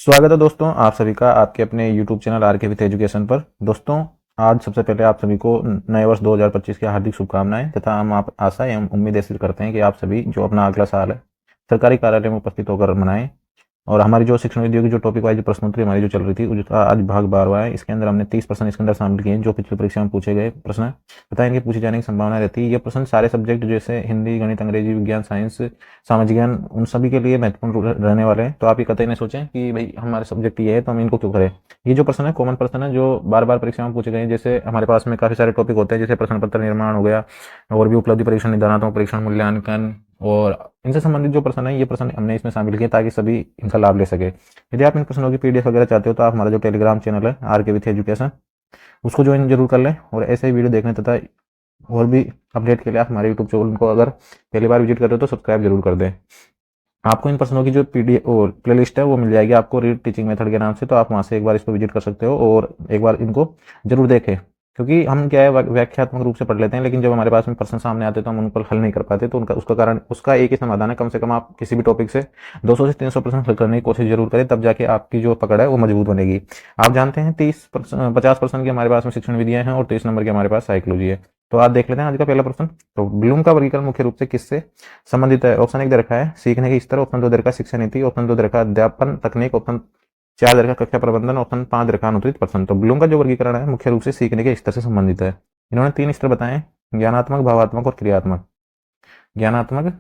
स्वागत है दोस्तों आप सभी का आपके अपने YouTube चैनल आर के विथ एजुकेशन पर। दोस्तों आज सबसे पहले आप सभी को नए वर्ष 2025 की हार्दिक शुभकामनाएं तथा हम आप आशा एवं उम्मीद ऐसी करते हैं कि आप सभी जो अपना अगला साल है सरकारी कार्यालय में उपस्थित होकर मनाएं। और हमारी जो शिक्षण विधियों की जो टॉपिक वाइज प्रश्नोत्तरी हमारी जो चल रही थी उसका आज भाग 12वां है। इसके अंदर हमने 30 प्रश्न इसके अंदर शामिल किए हैं जो पिछली परीक्षा में पूछे गए प्रश्न तथा इनके पूछे जाने की संभावना रहती है। ये प्रश्न सारे सब्जेक्ट जैसे हिंदी, गणित, अंग्रेजी, विज्ञान, साइंस, सामाजिक ज्ञान उन सभी के लिए महत्वपूर्ण रहने वाले हैं। तो आप ये कतई नहीं सोचें कि भाई हमारे सब्जेक्ट ये है तो हम इनको क्यों करें। ये जो प्रश्न है कॉमन प्रश्न है जो बार बार परीक्षा में पूछे गए हैं। जैसे हमारे पास में काफी सारे टॉपिक होते हैं जैसे प्रश्न पत्र निर्माण हो गया और भी उपलब्धि परीक्षण, निदानात्मक परीक्षण, मूल्यांकन और इनसे संबंधित जो प्रश्न है ये प्रश्न हमने इसमें शामिल किए ताकि सभी इनका लाभ ले सके। यदि आप इन प्रश्नों की पीडीएफ वगैरह चाहते हो तो आप हमारा जो टेलीग्राम चैनल है आर के विथ एजुकेशन उसको ज्वाइन जरूर कर लें और ऐसे ही वीडियो देखने तथा और भी अपडेट के लिए आप हमारे यूट्यूब चैनल को अगर पहली बार विजिट कर रहे हो तो सब्सक्राइब जरूर कर दें। आपको इन प्रश्नों की जो पीडीएफ और प्लेलिस्ट है वो मिल जाएगी आपको रीड टीचिंग मेथड के नाम से, तो आप वहां से एक बार इसको विजिट कर सकते हो और एक बार इनको जरूर देखें। क्योंकि हम क्या है व्याख्यात्मक रूप से पढ़ लेते हैं लेकिन जब हमारे पास में प्रश्न सामने आते हैं तो हम उन पर हल नहीं कर पाते। तो उनका उसका कारण उसका एक ही समाधान है, कम से कम आप किसी भी टॉपिक से 200 से 300 प्रश्न हल करने की कोशिश जरूर करें, तब जाके आपकी जो पकड़ है वो मजबूत बनेगी। आप जानते हैं 50% की हमारे पास में शिक्षण विधियां हैं और 30 नंबर की हमारे पास साइकोलॉजी है। तो आज देख लेते हैं आज का पहला प्रश्न। तो ब्लूम का वर्गीकरण मुख्य रूप से किससे संबंधित है। ऑप्शन 1 दे रखा है सीखने के स्तर, ऑप्शन 2 दे रखा है शिक्षा नीति, ऑप्शन 2 दे रखा है अध्यापन तकनीक, ऑप्शन 4 दे रखा है कक्षा प्रबंधन, ऑप्शन 5 दे रखा है अनुत्तरित प्रश्न। तो ब्लूम का जो वर्गीकरण है मुख्य रूप से सीखने के स्तर से संबंधित है। इन्होंने 3 स्तर बताए, ज्ञानात्मक, भावात्मक और क्रियात्मक। ज्ञानात्मक,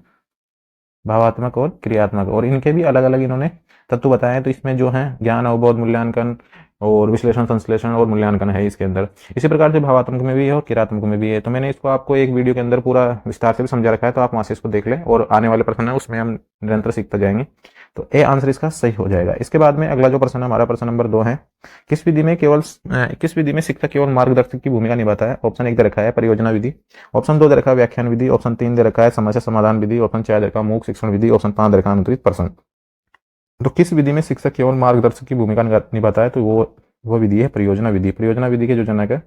भावात्मक और क्रियात्मक, और इनके भी अलग अलग इन्होंने तत्व बताए हैं। तो इसमें जो है ज्ञान, अवबोध, मूल्यांकन और विश्लेषण, संश्लेषण और मूल्यांकन है इसके अंदर। इसी प्रकार से भावात्मक में भी है और क्रियात्मक में भी है। तो मैंने इसको आपको एक वीडियो के अंदर पूरा विस्तार से भी समझा रखा है, तो आप वहां से इसको देख लें और आने वाले प्रश्न है उसमें हम निरंतर सीखते जाएंगे। तो ए आंसर इसका सही हो जाएगा। इसके बाद में अगला जो प्रश्न है हमारा प्रश्न नंबर 2 है, किस विधि में शिक्षक केवल मार्गदर्शक की भूमिका निभाता है। ऑप्शन 1 दे रखा है परियोजना विधि, ऑप्शन 2 दे रखा है व्याख्यान विधि, ऑप्शन 3 दे रखा है समस्या समाधान विधि, ऑप्शन 4 दे रखा है मूक शिक्षण विधि, ऑप्शन 5 दे रखा है अनुत्तरित प्रश्न। तो किस विधि में शिक्षक केवल मार्गदर्शक की भूमिका निभाता है, तो वो विधि है परियोजना विधि। परियोजना विधि के जो जनक है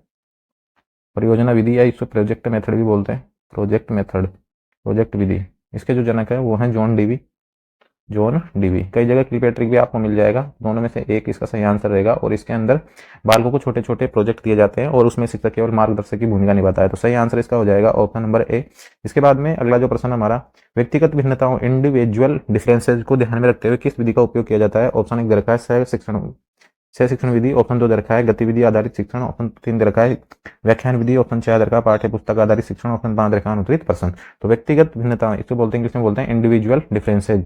परियोजना विधि या इसको प्रोजेक्ट मेथड भी बोलते हैं, प्रोजेक्ट मेथड, प्रोजेक्ट विधि, इसके जो जनक है वो है जॉन डीवी। कई जगह क्लिपेट्रिक भी आपको मिल जाएगा, दोनों में से एक इसका सही आंसर रहेगा। और इसके अंदर बालकों को छोटे छोटे प्रोजेक्ट दिए जाते हैं और उसमें शिक्षक केवल मार्गदर्शक की भूमिका निभाता है। तो सही आंसर इसका हो जाएगा ऑप्शन नंबर ए। इसके बाद में अगला जो प्रश्न हमारा, व्यक्तिगत भिन्नताओं, इंडिविजुअल डिफरेंसेज को ध्यान में रखते हुए किस विधि का उपयोग किया जाता है। ऑप्शन 1 दे रखा है सह शिक्षण विधि, ऑप्शन 2 दे रखा है गतिविधि आधारित शिक्षण, ऑप्शन 3 दे रखा है व्याख्यान विधि, ऑप्शन 4 दे रखा है पाठ्य पुस्तक आधारित शिक्षण, ऑप्शन 5 दे रखा है अनुत्तरित प्रश्न। तो व्यक्तिगत भिन्नता इसको बोलते हैं, इंग्लिश में बोलते हैं इंडिविजुअल डिफरेंसेज।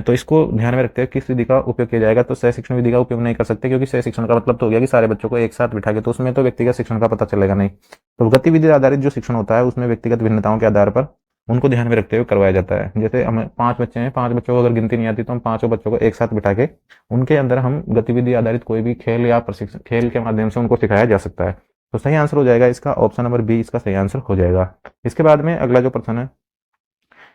तो इसको ध्यान में रखते हुए किस विधि का उपयोग किया जाएगा, तो सह शिक्षण विधि का उपयोग नहीं कर सकते क्योंकि सह शिक्षण का मतलब तो हो गया कि सारे बच्चों को एक साथ बिठा के, तो उसमें तो व्यक्तिगत शिक्षण का पता चलेगा नहीं। तो गतिविधि आधारित जो शिक्षण होता है उसमें व्यक्तिगत भिन्नताओं के आधार पर उनको ध्यान में रखते हुए करवाया जाता है। जैसे हमें 5 बच्चे हैं, 5 बच्चों को अगर गिनती नहीं आती तो हम 5 बच्चों को एक साथ बिठा के उनके अंदर हम गतिविधि आधारित कोई भी खेल या प्रशिक्षण खेल के माध्यम से उनको सिखाया जा सकता है। तो सही आंसर हो जाएगा इसका ऑप्शन नंबर बी, इसका सही आंसर हो जाएगा। इसके बाद में अगला जो प्रश्न है,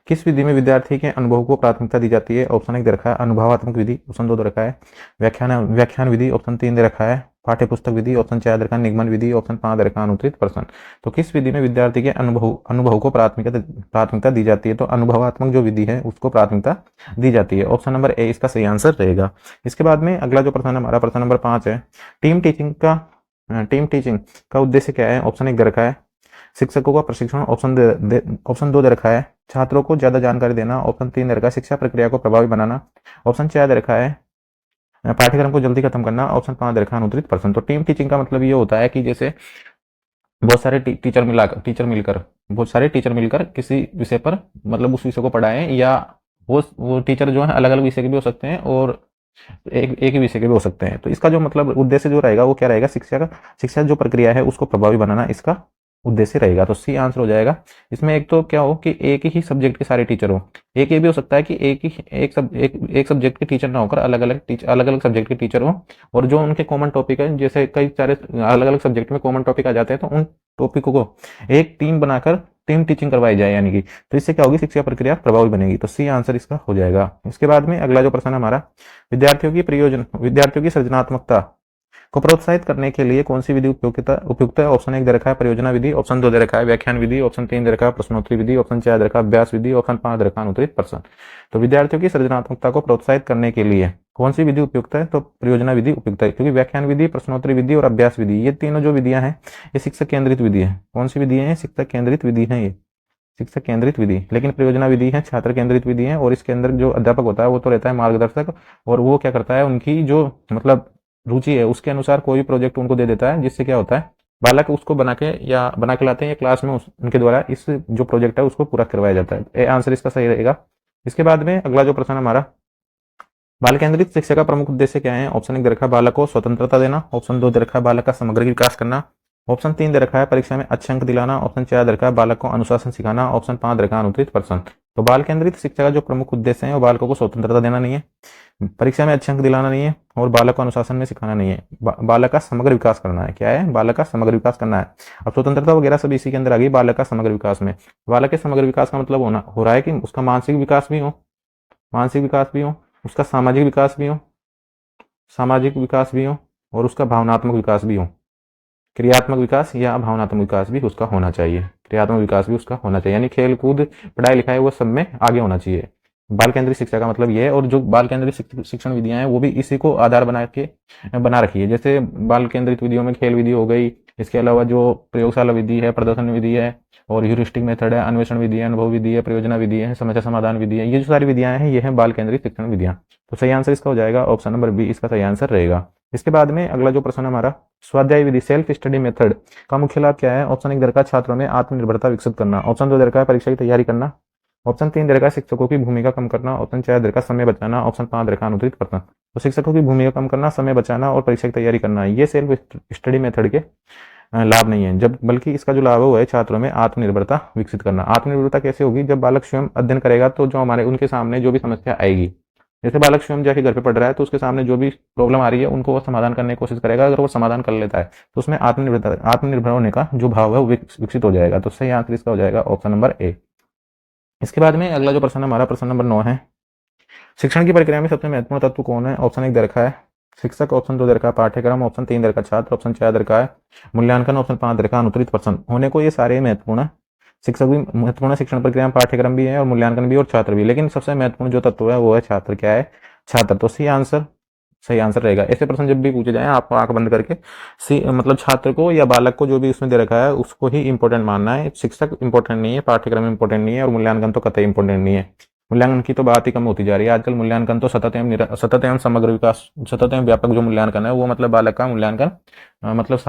किस विधि में विद्यार्थी के अनुभव को प्राथमिकता दी जाती है। ऑप्शन 1 दे रखा है अनुभवात्मक विधि, ऑप्शन 2 दे रखा है व्याख्यान विधि, ऑप्शन 3 दे रखा है पाठ्य पुस्तक विधि, ऑप्शन 4 दे रखा है निगमन विधि, ऑप्शन 5 दे रखा है अनुत्तरित प्रश्न। तो किस विधि में विद्यार्थी के अनुभव को प्राथमिकता दी जाती है, तो अनुभवात्मक जो विधि है उसको प्राथमिकता दी जाती है। ऑप्शन नंबर ए इसका सही आंसर रहेगा। इसके बाद में अगला जो प्रश्न हमारा प्रश्न नंबर 5 है, टीम टीचिंग का उद्देश्य क्या है। ऑप्शन 1 दे रखा है शिक्षकों का प्रशिक्षण, ऑप्शन 2 दे रखा है छात्रों को ज्यादा जानकारी देना, ऑप्शन 3 दे रखा है शिक्षा प्रक्रिया को प्रभावी बनाना, ऑप्शन 4 दे रखा है पाठ्यक्रम को जल्दी खत्म करना, ऑप्शन 5 दे रखा है अनुत्तरित प्रश्न। तो टीम टीचिंग का मतलब ये होता है कि जैसे बहुत सारे टीचर मिलकर किसी विषय पर मतलब उस विषय को पढ़ाएं, या वो टीचर जो है अलग अलग विषय के भी हो सकते हैं और एक ही विषय के भी हो सकते हैं। तो इसका जो मतलब उद्देश्य जो रहेगा वो क्या रहेगा, शिक्षा जो प्रक्रिया है उसको प्रभावी बनाना इसका उद्देश्य रहेगा। तो सी आंसर हो जाएगा। इसमें एक तो क्या हो कि एक ही सब्जेक्ट के सारे टीचर हो, एक ये भी हो सकता है कि एक सब्जेक्ट के टीचर ना होकर अलग अलग सब्जेक्ट के टीचर हो, और जो उनके कॉमन टॉपिक है, जैसे कई सारे अलग अलग सब्जेक्ट में कॉमन टॉपिक आ जाते हैं, तो उन टॉपिकों को एक टीम बनाकर टीम टीचिंग करवाई जाए, यानी कि तो इससे क्या होगी, शिक्षा प्रक्रिया प्रभावी बनेगी। तो सी आंसर इसका हो जाएगा। इसके बाद में अगला जो प्रश्न हमारा, विद्यार्थियों की सृजनात्मकता को प्रोत्साहित करने के लिए कौन सी विधि उपयुक्त है। ऑप्शन 1 दे रखा है परियोजना विधि, ऑप्शन 2 दे रखा है व्याख्यान विधि, ऑप्शन 3 दे रखा है प्रश्नोत्तरी विधि, ऑप्शन 4 दे रखा है अभ्यास विधि, ऑप्शन 5 दे रखा है अनुत्तरित प्रश्न। तो विद्यार्थियों की सृजनात्मकता को प्रोत्साहित करने के लिए कौन सी विधि उपयुक्त है? तो परियोजना विधि उपयुक्त है, क्योंकि व्याख्यान विधि, प्रश्नोत्तरी विधि और अभ्यास विधि, ये तीनों जो विधियां हैं ये शिक्षक केंद्रित विधि है। कौन सी विधि है? शिक्षक केंद्रित विधि है ये, शिक्षक केंद्रित विधि। लेकिन परियोजना विधि है छात्र केंद्रित विधि है, और इसके अंदर जो अध्यापक होता है वो तो रहता है मार्गदर्शक, और वो क्या करता है, उनकी जो मतलब रुचि है उसके अनुसार कोई भी प्रोजेक्ट उनको दे देता है, जिससे क्या होता है बालक उसको बना के लाते हैं या क्लास में उनके द्वारा इस जो प्रोजेक्ट है उसको पूरा करवाया जाता है। ए आंसर इसका सही रहेगा। इसके बाद में अगला जो प्रश्न हमारा, बाल केंद्रित शिक्षा का प्रमुख उद्देश्य क्या है? ऑप्शन 1 दे रखा है बालक को स्वतंत्रता देना, ऑप्शन 2 दे रखा है बालक का समग्र विकास करना, ऑप्शन 3 दे रखा है परीक्षा में अच्छे अंक दिलाना, ऑप्शन 4 दे रखा है बालक को अनुशासन सिखाना, ऑप्शन 5 दे रखा है अनुचित प्रश्न। तो बाल केंद्रित शिक्षा का जो प्रमुख उद्देश्य है वो बालकों को स्वतंत्रता देना नहीं है, परीक्षा में अच्छे अंक दिलाना नहीं है, और बालक को अनुशासन में सिखाना नहीं है, बालक का समग्र विकास करना है। क्या है? बालक का समग्र विकास करना है। अब स्वतंत्रता वगैरह सब इसी के अंदर आ गई बालक का समग्र विकास में। बालक के समग्र विकास का मतलब हो रहा है कि उसका मानसिक विकास भी हो, उसका सामाजिक विकास भी हो, और उसका भावनात्मक विकास भी हो। क्रियात्मक विकास या भावनात्मक विकास भी उसका होना चाहिए, क्रियात्मक विकास भी उसका होना चाहिए, यानी खेल कूद पढ़ाई लिखाई वो सब में आगे होना चाहिए। बाल केंद्रित शिक्षा का मतलब ये है, और जो बाल केंद्रित शिक्षण विधियां हैं वो भी इसी को आधार बना रखी है। जैसे बाल केंद्रित विधियों में खेल विधि हो गई, इसके अलावा जो प्रयोगशाला विधि है, प्रदर्शन विधि है, और ह्यूरिस्टिक मेथड है, अन्वेषण विधि है, अनुभव विधि है, परियोजना विधि है, समस्या समाधान विधि है, ये जो सारी विधियां हैं ये हैं बाल केंद्रित शिक्षण विधियां। तो सही आंसर इसका हो जाएगा ऑप्शन नंबर बी, इसका सही आंसर रहेगा। इसके बाद में अगला जो प्रश्न हमारा, स्वाध्याय विधि सेल्फ स्टडी मेथड का मुख्य लाभ क्या है? ऑप्शन 1 दे रखा है छात्रों में आत्मनिर्भरता विकसित करना, ऑप्शन 2 दे रखा है परीक्षा की तैयारी करना, ऑप्शन 3 दे रखा है शिक्षकों की भूमिका कम करना, ऑप्शन 4 दे रखा है समय बचाना, ऑप्शन 5 दे रखा है अनुचित प्रश्न। तो शिक्षकों की भूमिका कम करना, समय बचाना और परीक्षा की तैयारी करना, ये सेल्फ स्टडी मेथड के लाभ नहीं है, जब बल्कि इसका जो लाभ है वो है छात्रों में आत्मनिर्भरता विकसित करना। आत्मनिर्भरता कैसे होगी? जब बालक स्वयं अध्ययन करेगा तो जो हमारे उनके सामने जो भी समस्या आएगी, जैसे बालक स्वयं जाके घर पे पढ़ रहा है तो उसके सामने जो भी प्रॉब्लम आ रही है उनको वो समाधान करने की कोशिश करेगा। अगर वो समाधान कर लेता है तो उसमें आत्मनिर्भर होने का जो भाव है वो विकसित हो जाएगा। तो सही आंसर इसका हो जाएगा ऑप्शन नंबर ए। इसके बाद में अगला जो प्रश्न हमारा प्रश्न नंबर 9 है, शिक्षण की प्रक्रिया में सबसे महत्वपूर्ण तत्व कौन है? ऑप्शन 1 दे रखा है शिक्षक, ऑप्शन 2 दे रखा है पाठ्यक्रम, ऑप्शन 3 दे रखा है छात्र, ऑप्शन 4 दे रखा है मूल्यांकन, ऑप्शन 5 दे रखा है अनुत्तरित प्रश्न। होने को ये सारे महत्वपूर्ण है, शिक्षक भी महत्वपूर्ण है, शिक्षण प्रक्रिया में पाठ्यक्रम भी है और मूल्यांकन भी और छात्र भी, लेकिन सबसे महत्वपूर्ण जो तत्व है वो है छात्र। क्या है? छात्र। तो सही आंसर रहेगा। ऐसे प्रश्न जब भी पूछे जाए आपको आंख बंद करके मतलब छात्र को या बालक को जो भी उसमें दे रखा है उसको ही इंपॉर्टेंट मानना है, शिक्षक इंपॉर्टेंट नहीं है, पाठ्यक्रम इंपॉर्टेंट नहीं है, और मूल्यांकन तो कतई इंपॉर्टेंट नहीं है। मूल्यांकन की तो बात ही कम होती जा रही है आजकल। मूल्यांकन तो सतत एवं समग्र विकास, सतत एवं व्यापक जो मूल्यांकन है वो मतलब बालक का मूल्यांकन मतलब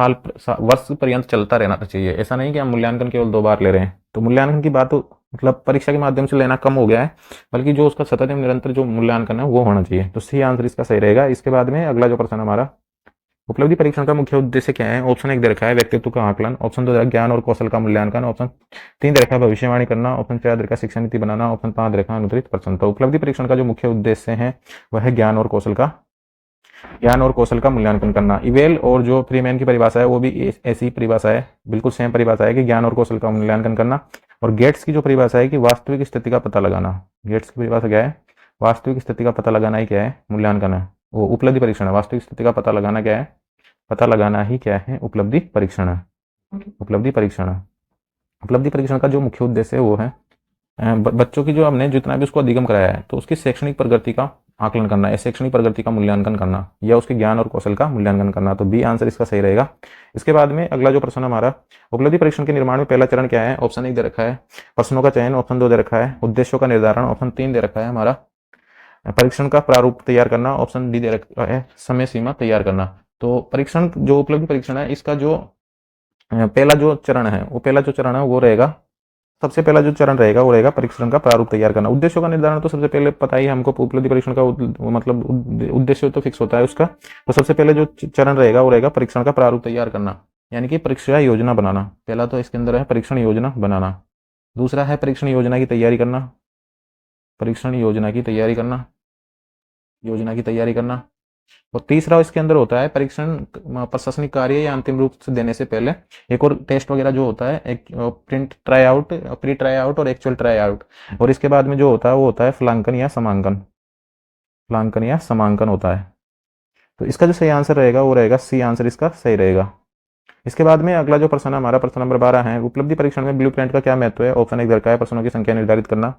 वर्ष पर्यंत चलता रहना चाहिए। ऐसा नहीं कि हम मूल्यांकन केवल 2 बार ले रहे हैं। तो मूल्यांकन की बात तो मतलब परीक्षा के माध्यम से लेना कम हो गया है, बल्कि जो उसका सतत एवं निरंतर जो मूल्यांकन है वो होना चाहिए। तो सही आंसर इसका सही रहेगा। इसके बाद में अगला जो प्रश्न हमारा, उपलब्धि परीक्षण का मुख्य उद्देश्य क्या है? ऑप्शन 1 दे रखा है व्यक्तित्व का आकलन, ऑप्शन 2 दे रखा है ज्ञान और कौशल का मूल्यांकन, ऑप्शन 3 दे रखा है भविष्यवाणी करना, ऑप्शन 4 दे रखा है शिक्षा नीति बनाना, ऑप्शन 5 दे रखा है अनुत्तरित प्रश्न। तो उपलब्धि परीक्षण का जो मुख्य उद्देश्य है वह है ज्ञान और कौशल का मूल्यांकन करना। इवेल और जो फ्रीमैन की परिभाषा है वो भी ऐसी परिभाषा है, बिल्कुल सेम परिभाषा है कि ज्ञान और कौशल का मूल्यांकन करना। और गेट्स की जो परिभाषा है कि वास्तविक स्थिति का पता लगाना, गेट्स की परिभाषा क्या है? वास्तविक स्थिति का पता लगाना ही क्या है? मूल्यांकन है। वो उपलब्धि परीक्षण है। वास्तविक स्थिति का पता लगाना क्या है? पता लगाना ही क्या है? उपलब्धि परीक्षण है। उपलब्धि परीक्षण का जो मुख्य उद्देश्य है वो है बच्चों की जो हमने जितना भी उसको अधिगम कराया है तो उसकी शैक्षणिक प्रगति का आकलन करना है, शैक्षणिक प्रगति का मूल्यांकन करना, या उसके ज्ञान और कौशल का मूल्यांकन करना। तो बी आंसर इसका सही रहेगा। इसके बाद में अगला जो प्रश्न हमारा, उपलब्धि परीक्षण के निर्माण में पहला चरण क्या है? ऑप्शन 1 दे रखा है प्रश्नों का चयन, ऑप्शन 2 दे रखा है उद्देश्यों का निर्धारण, ऑप्शन 3 दे रखा है हमारा परीक्षण का प्रारूप तैयार करना, ऑप्शन डी दे रखा है समय सीमा तैयार करना। तो परीक्षण जो उपलब्धि परीक्षण है इसका जो पहला जो चरण है वो रहेगा, सबसे पहला जो चरण रहेगा वो रहेगा परीक्षण का प्रारूप तैयार करना। उद्देश्यों का निर्धारण तो सबसे पहले पता ही हमको, उपलब्धि परीक्षण का मतलब उद्देश्य तो फिक्स होता है उसका। तो सबसे पहले जो चरण रहेगा वो रहेगा परीक्षण का प्रारूप तैयार करना, यानी कि परीक्षा योजना बनाना। पहला तो इसके अंदर है परीक्षण योजना बनाना, दूसरा है परीक्षण योजना की तैयारी करना, और तीसरा इसके अंदर होता है परीक्षण प्रशासनिक कार्य या अंतिम रूप से देने से पहले एक और टेस्ट वगैरह जो होता है, एक print try out, pre try out और एक्चुअल ट्राई आउट। और इसके बाद में जो होता है वो होता है फलांकन या समांकन होता है। तो इसका जो सही आंसर रहेगा वो रहेगा सी आंसर इसका सही रहेगा। इसके बाद में अगला जो प्रश्न है हमारा प्रश्न नंबर 12 है, उपलब्धि परीक्षण में ब्लूप्रिंट का क्या महत्व है। ऑप्शन 1 दे रखा है प्रश्नों की संख्या निर्धारित करना,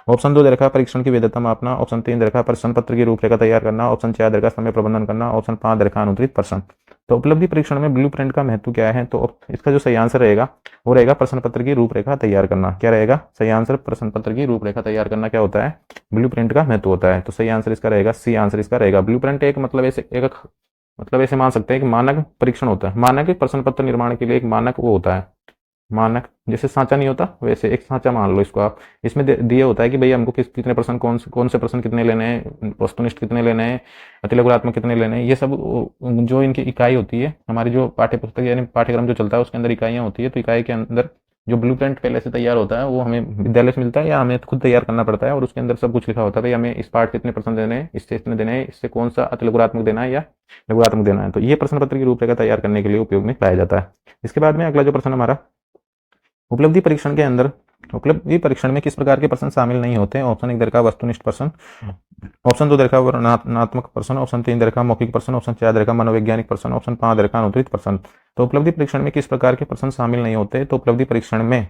ऑप्शन 2 दे रखा है परीक्षण की वैधता मापना, ऑप्शन 3 दे रखा है प्रश्न पत्र की रूपरेखा तैयार करना, ऑप्शन 4 दे रखा है समय प्रबंधन करना, ऑप्शन 5 दे रखा है अनुत्तरित प्रश्न। तो उपलब्धि परीक्षण में ब्लूप्रिंट का महत्व क्या है, तो इसका जो सही आंसर रहेगा वो रहेगा प्रश्न पत्र की रूपरेखा तैयार करना। क्या रहेगा सही आंसर, प्रश्न पत्र की रूपरेखा तैयार करना क्या होता है, ब्लूप्रिंट का महत्व होता है। तो सही आंसर इसका रहेगा सी आंसर इसका रहेगा। ब्लूप्रिंट एक मतलब ऐसे मान सकते हैं कि मानक परीक्षण होता है, मानक प्रश्न पत्र निर्माण के लिए एक मानक वो होता है, मानक जैसे सांचा नहीं होता वैसे एक सांचा मान लो इसको आप। इसमें दिया होता है कि भाई हमको कितने प्रश्न कौन से प्रश्न कितने लेने हैं, वस्तुनिष्ठ कितने लेने हैं, अतिलघुरात्मक कितने लेने हैं, ये सब जो इनकी इकाई होती है हमारी जो पाठ्य पुस्तक यानी पाठ्यक्रम जो चलता है उसके अंदर इकाइयाँ होती है। तो इकाई के अंदर जो ब्लूप्रिंट पहले से तैयार होता है वो हमें विद्यालय से मिलता है या हमें खुद तैयार करना पड़ता है, और उसके अंदर सब कुछ लिखा होता है भाई हमें इस पाठ से इतने प्रश्न देने हैं, इससे इतने देने हैं, इससे कौन सा अतिलघुरात्मक देना है या लघुरात्मक देना है। तो ये प्रश्न पत्र की रूपरेखा तैयार करने के लिए उपयोग में लाया जाता है। इसके बाद में अगला जो प्रश्न हमारा, उपलब्धि परीक्षण के अंदर उपलब्धि परीक्षण में किस प्रकार के प्रश्न शामिल नहीं होते हैं। ऑप्शन 1 दे रखा है वस्तुनिष्ठ प्रश्न, ऑप्शन 2 दे रखा है वर्णनात्मक प्रश्न, ऑप्शन 3 दे रखा है मौखिक प्रश्न, ऑप्शन 4 दे रखा है मनोवैज्ञानिक प्रश्न, ऑप्शन 5 दे रखा है अनुत्तरित प्रश्न। तो उपलब्धि परीक्षण में किस प्रकार के प्रश्न शामिल नहीं होते, तो उपलब्धि परीक्षण में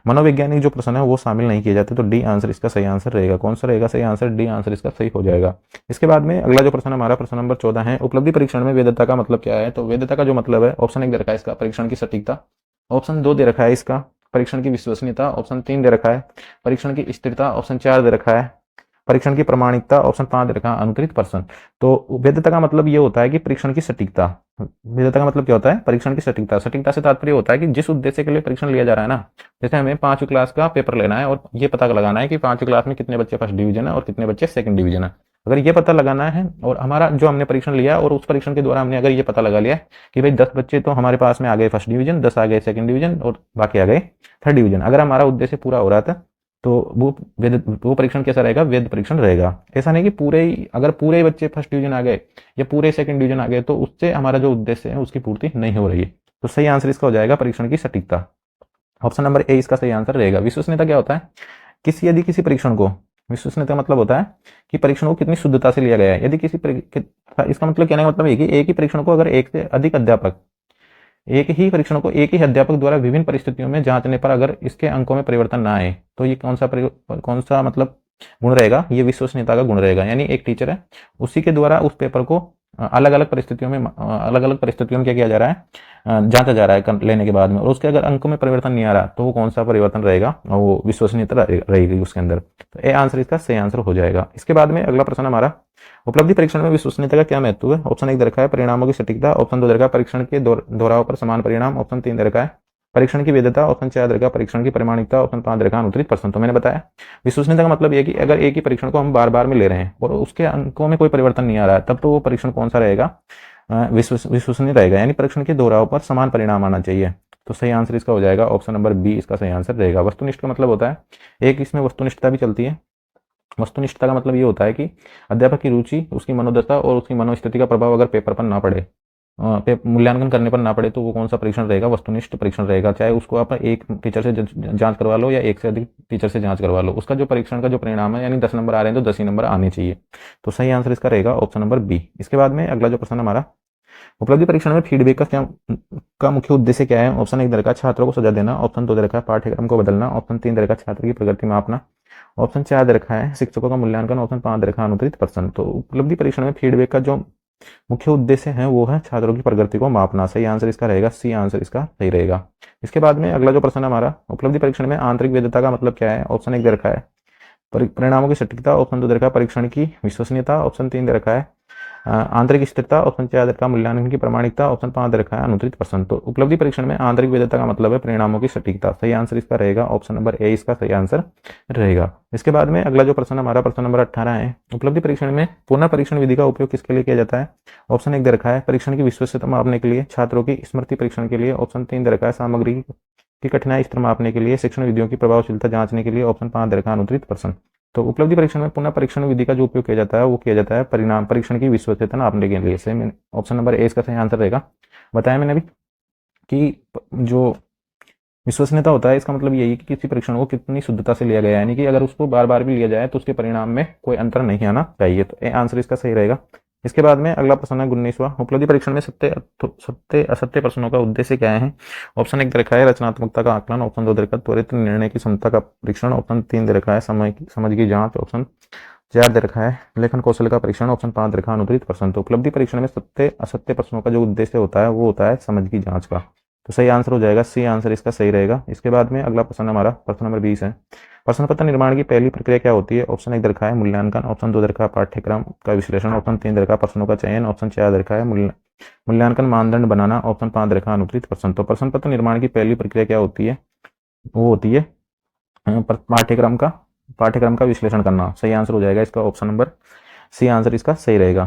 मनोवैज्ञानिक जो प्रश्न है वो शामिल नहीं किए जाते। तो डी आंसर इसका सही आंसर रहेगा। कौन सा रहेगा सही आंसर, डी आंसर इसका सही हो जाएगा। इसके बाद में अगला जो प्रश्न हमारा प्रश्न नंबर 14 है, उपलब्धि परीक्षण में वैधता का मतलब क्या है। तो वैधता का जो मतलब है, ऑप्शन 1 दे रखा है इसका परीक्षण की सटीकता, ऑप्शन 2 दे रखा है इसका परीक्षण की विश्वसनीयता, ऑप्शन 3 दे रखा है परीक्षण की स्थिरता, ऑप्शन 4 दे रखा है परीक्षण की प्रामाणिकता, ऑप्शन 5 दे रखा है अनुत्तरित प्रश्न। तो वैधता का मतलब ये होता है कि परीक्षण की सटीकता, वैधता का मतलब क्या होता है, परीक्षण की सटीकता। सटीकता से तात्पर्य होता है कि जिस उद्देश्य के लिए परीक्षण लिया जा रहा है ना, जैसे हमें 5वीं क्लास का पेपर लेना है और ये पता लगाना है कि 5वीं क्लास में कितने बच्चे फर्स्ट डिवीजन है और कितने बच्चे सेकंड डिवीजन है। अगर ये पता लगाना है और हमारा जो हमने परीक्षण लिया और उस परीक्षण के द्वारा हमने अगर ये पता लगा लिया कि भाई 10 बच्चे तो हमारे पास में आ गए फर्स्ट डिवीजन, 10 आ गए सेकंड डिवीजन और बाकी आ गए थर्ड डिवीजन, अगर हमारा उद्देश्य पूरा हो रहा था तो वो परीक्षण कैसा रहेगा, वैध परीक्षण रहेगा। ऐसा नहीं कि अगर पूरे बच्चे फर्स्ट डिवीजन आ गए या पूरे सेकंड डिवीजन आ गए तो उससे हमारा जो उद्देश्य है उसकी पूर्ति नहीं हो रही है। तो सही आंसर इसका हो जाएगा परीक्षण की सटीकता। ऑप्शन नंबर ए इसका सही आंसर रहेगा। विश्वसनीयता क्या होता है, यदि किसी परीक्षण को, विश्वसनीयता मतलब होता है कि परीक्षण को कितनी शुद्धता से लिया गया है। यदि इसका मतलब कहने का मतलब है कि एक ही परीक्षण को अगर एक से अधिक अध्यापक एक ही परीक्षण को एक ही अध्यापक द्वारा विभिन्न परिस्थितियों में जांचने पर अगर इसके अंकों में परिवर्तन ना आए तो ये कौन सा मतलब गुण रहेगा, ये विश्वसनीयता का गुण रहेगा। यानी एक टीचर है उसी के द्वारा उस पेपर को अलग अलग परिस्थितियों में क्या किया जा रहा है, जांचा जा रहा है लेने के बाद में, और उसके अगर अंकों में परिवर्तन नहीं आ रहा तो वो कौन सा परिवर्तन रहेगा, वो विश्वसनीयता रहेगी उसके अंदर। तो ए आंसर इसका सही आंसर हो जाएगा। इसके बाद में अगला प्रश्न हमारा, उपलब्धि परीक्षण में विश्वसनीयता का क्या महत्व है। ऑप्शन 1 दे रखा है परिणामों की सटीकता, ऑप्शन 2 दे रखा है परीक्षण के दोहराव पर समान परिणाम, ऑप्शन 3 दे रखा है परीक्षण की वैधता, ऑप्शन 4 दे रखा है परीक्षण की प्रामाणिकता, ऑप्शन 5 दे रखा है अनुत्तरित प्रश्न। तो मैंने बताया विश्वसनीयता का मतलब ये कि अगर एक ही परीक्षण को हम बार बार में ले रहे हैं और उसके अंकों में कोई परिवर्तन नहीं आ रहा है तब तो वो परीक्षण कौन सा रहेगा, विश्वसनीय रहेगा। यानी परीक्षण के दोहराव पर समान परिणाम आना चाहिए। तो सही आंसर इसका हो जाएगा ऑप्शन नंबर बी इसका सही आंसर रहेगा। वस्तुनिष्ठ का मतलब होता है, एक इसमें वस्तुनिष्ठता भी चलती है। वस्तुनिष्ठता का मतलब ये होता है कि अध्यापक की रुचि, उसकी मनोदशा और उसकी मनोस्थिति का प्रभाव अगर पेपर पर ना पड़े, मूल्यांकन करने पर ना पड़े तो वो कौन सा परीक्षण रहेगा, वस्तुनिष्ठ परीक्षण रहेगा। चाहे उसको आप एक टीचर से जांच करवा लो या एक से अधिक टीचर से जांच करवा लो, उसका जो परीक्षण का जो परिणाम है यानी 10 नंबर आ रहे हैं तो 10 ही नंबर आने चाहिए। तो सही आंसर इसका रहेगा ऑप्शन नंबर बी। इसके बाद में अगला जो प्रश्न हमारा, उपलब्धि परीक्षण में फीडबैक का मुख्य उद्देश्य क्या है। ऑप्शन 1 दे रखा है छात्रों को सजा देना, ऑप्शन 2 दे रखा है पाठ्यक्रम को बदलना, ऑप्शन 3 दे रखा है छात्र की प्रगति मापना, ऑप्शन 4 दे रखा है शिक्षकों का मूल्यांकन, ऑप्शन 5 दे रखा है अनुत्तरित प्रश्न। तो उपलब्धि परीक्षण में फीडबैक का जो मुख्य उद्देश्य है वो है छात्रों की प्रगति को मापना। सही आंसर इसका रहेगा सी आंसर इसका सही रहेगा। इसके बाद में अगला जो प्रश्न हमारा, उपलब्धि परीक्षण में आंतरिक वैधता का मतलब क्या है। ऑप्शन 1 दे रखा है परिणामों की सटीकता, ऑप्शन 2 दे रखा है परीक्षण की विश्वसनीयता, ऑप्शन 3 दे रखा है आंतरिक स्थिरता, ऑप्शन 4 दे रखा है मूल्यांकन की प्रामाणिकता, ऑप्शन 5 दे रखा है अनुत्तरित प्रश्न। तो उपलब्धि परीक्षण में आंतरिक वैधता का मतलब है परिणामों की सटीकता। सही आंसर इसका रहेगा ऑप्शन नंबर ए इसका सही आंसर रहेगा। इसके बाद में अगला जो प्रश्न हमारा प्रश्न नंबर 18 है, उपलब्धि परीक्षण में पुनः परीक्षण विधि का उपयोग किसके लिए किया जाता है। ऑप्शन 1 दे रखा है परीक्षण की विश्वसनीयता मापने के लिए, छात्रों की स्मृति परीक्षण के लिए, ऑप्शन 3 दे रखा है सामग्री की कठिनाई स्तर मापने के लिए, शिक्षण विधियों की प्रभावशीलता जांचने के लिए, ऑप्शन 5 दे रखा है अनुत्तरित प्रश्न। तो उपलब्धि परीक्षण में पुनः परीक्षण विधि का जो उपयोग किया जाता है वो किया जाता है परिणाम परीक्षण की विश्वसनीयता नापने के लिए। सेम ऑप्शन नंबर ए इसका सही आंसर रहेगा। बताया मैंने अभी कि जो विश्वसनीयता होता है इसका मतलब यही कि किसी परीक्षण को कितनी शुद्धता से लिया गया है, यानी कि अगर उसको बार बार भी लिया जाए तो उसके परिणाम में कोई अंतर नहीं आना चाहिए। तो ए आंसर इसका सही रहेगा। इसके बाद में अगला प्रश्न है 19वां, उपलब्धि परीक्षण में सत्य सत्य असत्य प्रश्नों का उद्देश्य क्या है। ऑप्शन 1 दे रखा है रचनात्मकता का आकलन, ऑप्शन 2 दे रखा है त्वरित निर्णय की क्षमता का परीक्षण, ऑप्शन 3 दे रखा है समझ की जांच, ऑप्शन 4 दे रखा है लेखन कौशल का परीक्षण, ऑप्शन 5 दे रखा है अनुत्तरित प्रश्न। तो उपलब्धि परीक्षण में सत्य असत्य प्रश्नों का जो उद्देश्य होता है वो होता है समझ की जांच का। तो सही आंसर हो जाएगा सी आंसर इसका सही रहेगा। इसके बाद में अगला प्रश्न हमारा प्रश्न नंबर 20 है, प्रश्न पत्र निर्माण की पहली प्रक्रिया क्या होती है। ऑप्शन 1 दे रखा है मूल्यांकन, ऑप्शन 2 दे रखा है पाठ्यक्रम का विश्लेषण, ऑप्शन 3 दे रखा है प्रश्नों का चयन, ऑप्शन 4 दे रखा है मूल्यांकन मानदंड बनाना, ऑप्शन 5 दे रखा है अनुत्तरित प्रश्न। तो प्रश्न पत्र निर्माण की पहली प्रक्रिया क्या होती है, वो होती है पाठ्यक्रम का विश्लेषण करना। सही आंसर हो जाएगा इसका ऑप्शन नंबर सी आंसर इसका सही रहेगा।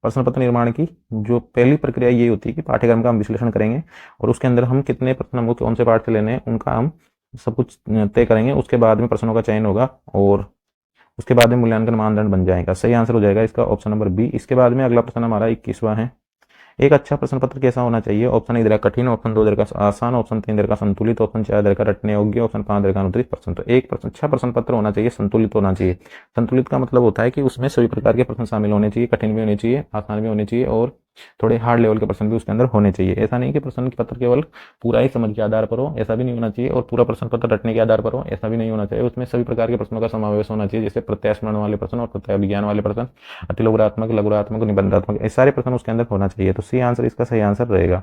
प्रश्न पत्र निर्माण की जो पहली प्रक्रिया ये होती है कि पाठ्यक्रम का हम विश्लेषण करेंगे और उसके अंदर हम कितने प्रश्न हमको कौन से पाठ से लेने हैं उनका हम सब कुछ तय करेंगे। उसके बाद में प्रश्नों का चयन होगा और उसके बाद में मूल्यांकन मानदंड बन जाएगा। सही आंसर हो जाएगा इसका ऑप्शन नंबर बी। इसके बाद में अगला प्रश्न हमारा 21वां है, एक अच्छा प्रश्न पत्र कैसा होना चाहिए। ऑप्शन 1 दे रखा कठिन, ऑप्शन 2 दे रखा आसान, ऑप्शन 3 दे रखा संतुलित, ऑप्शन 4 दे रखा रटने योग्य, ऑप्शन 5 दे रखा अनुत्तरित प्रश्न। तो एक प्रश्न अच्छा प्रश्न पत्र होना चाहिए संतुलित होना चाहिए। संतुलित का मतलब होता है कि उसमें सभी प्रकार के प्रश्न शामिल होने चाहिए, कठिन भी होने चाहिए, आसान भी होने चाहिए और थोड़े हार्ड लेवल के प्रश्न भी उसके अंदर होने चाहिए। ऐसा नहीं कि प्रश्न पत्र केवल पूरा ही समझ के आधार पर हो, ऐसा भी नहीं होना चाहिए, और पूरा प्रश्न पत्र रटने के आधार पर हो, ऐसा भी नहीं होना चाहिए। उसमें सभी प्रकार के प्रश्नों का समावेश होना चाहिए, जैसे प्रत्यास्मरण वाले प्रश्न और प्रत्यय विज्ञान वाले प्रश्न, अतिलघुरात्मक, लघुरात्मक, निबंधात्मक, ये सारे प्रश्न उसके अंदर होना चाहिए। तो सी आंसर इसका सही आंसर रहेगा,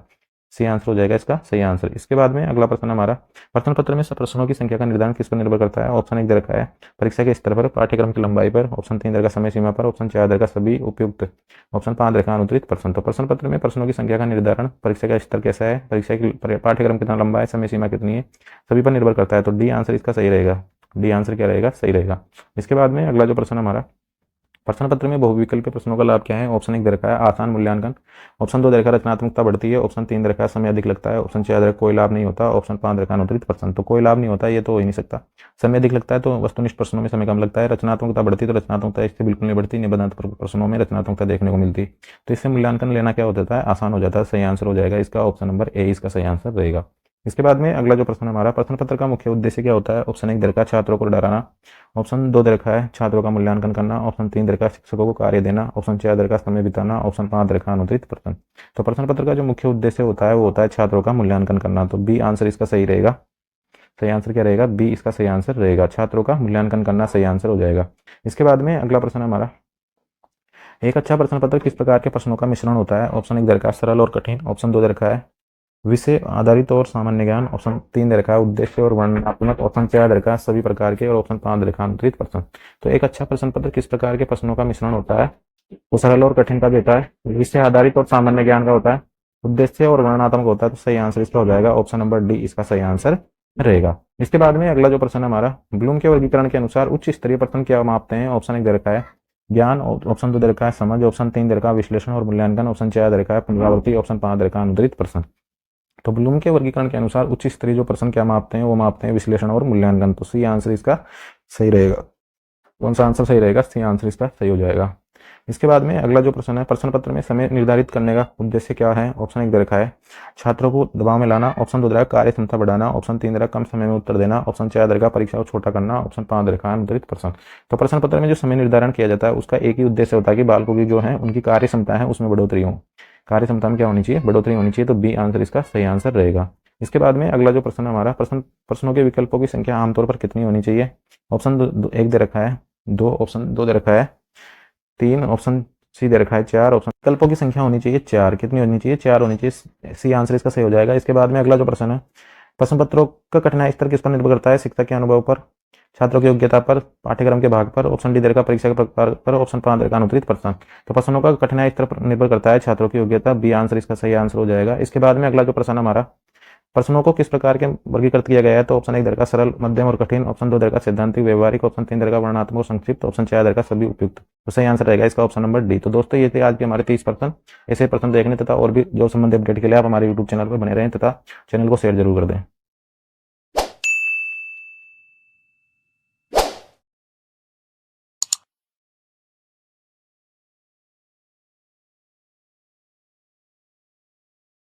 सी आंसर हो जाएगा इसका सही आंसर। इसके बाद में अगला प्रश्न हमारा प्रश्न पत्र में प्रश्नों की संख्या का निर्धारण किस पर निर्भर करता है। ऑप्शन 1 दे रखा है परीक्षा के स्तर पर, पाठ्यक्रम की लंबाई पर, ऑप्शन 3 दे रखा समय सीमा पर, ऑप्शन 4 दे रखा सभी उपयुक्त, ऑप्शन 5 दे रखा अनुत्तरित प्रश्न। तो प्रश्न पत्र में प्रश्नों की संख्या का निर्धारण परीक्षा का स्तर कैसा है, परीक्षा की पाठ्यक्रम कितना लंबा है, समय सीमा कितनी है, सभी पर निर्भर करता है। तो डी आंसर इसका सही रहेगा, डी आंसर क्या रहेगा, सही रहेगा। इसके बाद में अगला जो प्रश्न हमारा प्रश्न पत्र में बहुविकल्पीय प्रश्नों का लाभ क्या है। ऑप्शन 1 दे रखा है आसान मूल्यांकन, ऑप्शन 2 दे रखा है रचनात्मकता बढ़ती है, ऑप्शन 3 दे रखा है समय अधिक लगता है, ऑप्शन 4 दे रखा कोई लाभ नहीं होता, ऑप्शन 5 दे रखा है अनुत्तरित प्रश्न। तो कोई लाभ नहीं होता ये तो हो ही नहीं सकता, समय अधिक लगता है तो वस्तुनिष्ठ प्रश्नों में समय कम लगता है, रचनात्मकता बढ़ती तो रचनात्मकता इससे बिल्कुल नहीं बढ़ती, निबंधात्मक प्रश्नों में रचनात्मकता देखने को मिलती। तो इससे मूल्यांकन लेना क्या हो जाता है, आसान हो जाता है। सही आंसर हो जाएगा इसका ऑप्शन नंबर ए इसका सही आंसर रहेगा। इसके बाद में अगला जो प्रश्न हमारा प्रश्न पत्र का मुख्य उद्देश्य क्या होता है। ऑप्शन 1 दे रखा है छात्रों को डराना, ऑप्शन 2 दे रखा है छात्रों का मूल्यांकन करना, ऑप्शन 3 दे रखा है शिक्षकों को कार्य देना, ऑप्शन 4 दे रखा है समय बिताना, ऑप्शन 5 दे रखा है अनुत्तरित प्रश्न। तो प्रश्न पत्र का जो मुख्य उद्देश्य होता है वो होता है छात्रों का मूल्यांकन करना। तो बी आंसर इसका सही रहेगा, सही आंसर क्या रहेगा, बी इसका सही आंसर रहेगा, छात्रों का मूल्यांकन करना सही आंसर हो जाएगा। इसके बाद में अगला प्रश्न हमारा एक अच्छा प्रश्न पत्र किस प्रकार के प्रश्नों का मिश्रण होता है। ऑप्शन 1 दे रखा है सरल और कठिन, ऑप्शन 2 दे रखा है विषय आधारित और सामान्य ज्ञान, ऑप्शन 3 दे रखा है उद्देश्य और वर्णनात्मक, ऑप्शन 4 दे रखा है सभी प्रकार के और ऑप्शन 5 दे रखा है अनुत्तरित प्रश्न। तो एक अच्छा प्रश्न पत्र किस प्रकार के प्रश्नों का मिश्रण होता है, वो सरल और कठिन का भी होता है, विषय आधारित और सामान्य ज्ञान का होता है, उद्देश्य और वर्णनात्मक होता है। तो सही आंसर इसका हो जाएगा ऑप्शन नंबर डी इसका सही आंसर रहेगा। इसके बाद में अगला जो प्रश्न हमारा ब्लूम के वर्गीकरण के अनुसार उच्च स्तरीय प्रश्न क्या मापते हैं। ऑप्शन 1 दे रखा है ज्ञान, ऑप्शन 2 दे रखा है समझ, ऑप्शन 3 दे रखा है विश्लेषण और मूल्यांकन, ऑप्शन 4 दे रखा है पुनरावृत्ति, ऑप्शन 5 दे रखा है अनुत्तरित प्रश्न। तो ब्लूम के वर्गीकरण के अनुसार उच्च स्तरीय जो प्रश्न क्या मापते हैं, वो मापते हैं विश्लेषण और मूल्यांकन। तो सी आंसर इसका सही रहेगा। कौन सा आंसर सही रहेगा, सी आंसर इसका सही हो जाएगा। इसके बाद में अगला जो प्रश्न है प्रश्न पत्र में समय निर्धारित करने का उद्देश्य क्या है। ऑप्शन 1 दे रखा है छात्रों को दबाव में लाना, ऑप्शन 2 दे रखा है कार्य क्षमता बढ़ाना, ऑप्शन 3 दे रखा है कम समय में उत्तर देना, ऑप्शन 4 दे रखा है परीक्षा को छोटा करना, ऑप्शन 5 दे रखा है अनुत्तरित प्रश्न। तो प्रश्न पत्र में जो समय निर्धारण किया जाता है उसका एक ही उद्देश्य होता है कि बालकों की जो है उनकी कार्य क्षमता है उसमें बढ़ोतरी हो, कार्य क्षमता में क्या होनी चाहिए, बढ़ोतरी होनी चाहिए। तो बी आंसर इसका सही आंसर रहेगा। इसके बाद में अगला जो प्रश्न हमारा प्रश्नों के विकल्पों की संख्या आमतौर पर कितनी होनी चाहिए। ऑप्शन 1 दे रखा है 2, ऑप्शन 2 दे रखा है 3, ऑप्शन सी दे रखा है 4, ऑप्शन विकल्पों की संख्या होनी चाहिए 4। कितनी होनी चाहिए, 4 होनी चाहिए। सी आंसर इसका सही हो जाएगा। इसके बाद में अगला जो प्रश्न है प्रश्न पत्रों का कठिनाई स्तर किस पर निर्भर करता है। शिक्षक के अनुभव पर, छात्रों की योग्यता पर, पाठ्यक्रम के भाग पर, ऑप्शन डी दे रखा परीक्षा के प्रकार पर, ऑप्शन 5 दे रखा अनुत्तरित प्रश्न। तो प्रश्नों का कठिनाई स्तर पर निर्भर करता है छात्रों की योग्यता, बी आंसर इसका सही आंसर हो जाएगा। इसके बाद में अगला जो प्रश्न हमारा प्रश्नों को किस प्रकार के वर्गीकृत किया गया है। तो ऑप्शन 1 दे रखा सरल, मध्यम और कठिन, ऑप्शन 2 दे रखा सैद्धांतिक व्यवहारिक, ऑप्शन 3 दे रखा वर्णनात्मक और संक्षिप्त, ऑप्शन 4 दे रखा सभी उपयुक्त। तो सही आंसर रहेगा इसका ऑप्शन नंबर डी। तो दोस्तों ये थे आज के हमारे 30 प्रश्न। ऐसे प्रश्न देखने तथा और भी जो संबंधित अपडेट के लिए आप हमारे यूट्यूब चैनल पर बने रहें तथा चैनल को शेयर जरूर कर दें।